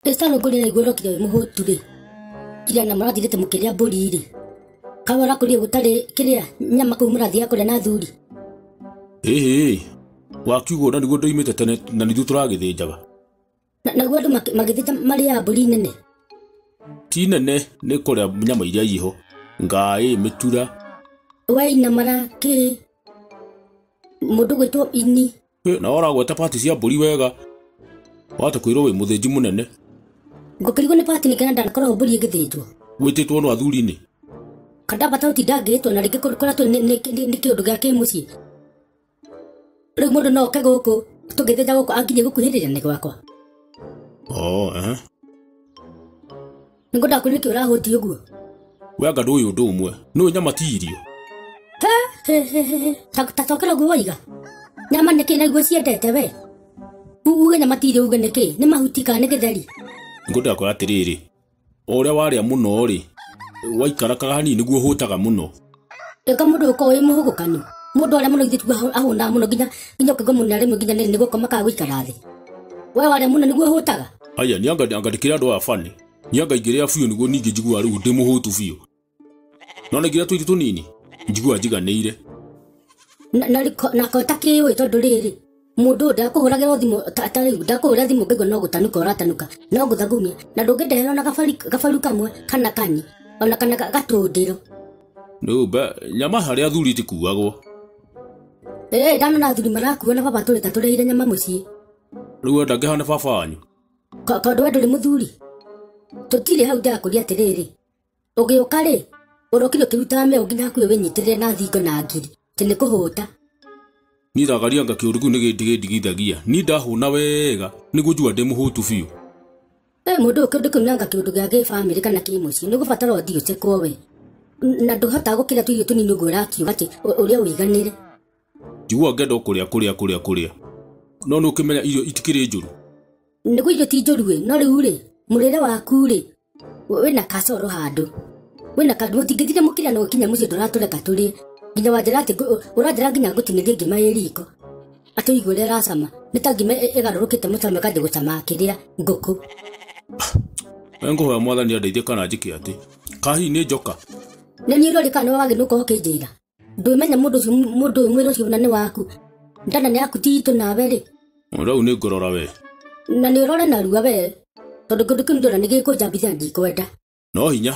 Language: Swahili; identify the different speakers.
Speaker 1: Estano ngori na igoro kire muhutu ri. Kira na marathirite mukiria mburi ri. Kawara kuri gutari kiria nyama ku murathia kuri na thuri.
Speaker 2: Wakiugo na niguo ndoimite tene na nithu turagithinjaga.
Speaker 1: Na guo andu magithita mari ya mburi nene.
Speaker 2: Ti nene ni kuria nyama iria iho. Ngai mitura.
Speaker 1: Waina mara ki mundu gwitwo ini.
Speaker 2: Na ora gweta party cia mburi wega. Wata kwirwo wi muthinji munene.
Speaker 1: Ngukirigo ni party ni kana ndakora mburi igithinjwo.
Speaker 2: Gwititwo no athuri ni.
Speaker 1: Kada bata utidagitwo na ringi kora tu ni kiundu gia kimucii. Riu mundu no ke guku tugithinja guku anginye gukuhirira ni gwakwa. Ningoda kuriki urahuti uguo.
Speaker 2: Wega nduyu undu umwe no nyama ti irio.
Speaker 1: Tatokera guo iga. Nyama niki na guo ciendete we. Uge nyama ti irio uge niki ni mahutika ni githeri.
Speaker 2: Ngoda kwa atiriri. Oria waria muno ri. Waikara kahani niguo hutaga muno.
Speaker 1: Eka mundu uko wi muhugukanu. Mundu aria muno ithitu ahuna muno ginya kego muno rimwe ginya ni niguo koma ka gwikara thi. We waria muno niguo hutaga.
Speaker 2: Aya ni anga dikira ndo afani. Ni anga igiria fiu niguo ningi njigua riu ndi muhutu fiu. Nona gira twitu tunini. Njigua njiganire.
Speaker 1: Na ko takiwe tondu riri. Mundu ndakuhuragira thimu atari ndakuhura thimu ngego no gutanuka uratanuka no guthagumia na ndungindehera na gafaru kamwe kana kani ona kana gatundiro.
Speaker 2: No ba nyama haria athuri tikuagwo.
Speaker 1: Ndana na athuri marakuwa na baba turita tureire nyama mucii.
Speaker 2: Riu enda ngihana baba wanyu.
Speaker 1: Tondu we nduri muthuri. Tutire hau ndakuria atiriri. Ugiuka ri urokire kiruta me nginya hakuwe winyitirire na thingo na ngiri tene kuhuta.
Speaker 2: Ni ndagaria nga kiuru kiu ni gidigithagia ni ndahuna wega niguo njua ndi muhutu fiu.
Speaker 1: Mundu ukindu kiu nanga kiundu gia family kana kimucii ni gubatara uthii ucekwo we na nduhota gukira tuirio tunini uguo urakiuga ati uria wiganire.
Speaker 2: Njigua ngenda kuria no nukimenya irio itikiri njuru.
Speaker 1: Niguo irio ti njuru we no riu ri murire waku ri wina kasoro handu wina kandu utingithire mukira no kinya mucii nduratureka turi ginya wanjira ati uranjira nginya ngutinithie ngima iriko ati igure racama ni ta ngima igarurukite mucame kathi gucama kiria nguku.
Speaker 2: Engo mwathani andeithie kana njike ati kahi ni njoka
Speaker 1: ni ni rori kana waginuka ukinjira ndumenya mundu mwiro ucio na ni waku ndana ni aku titu nawe ri
Speaker 2: rau ni ngorora we
Speaker 1: na ni urore na ruwa we tondu kundu kindu ni gikunjambithia ndikwenda
Speaker 2: no hinya.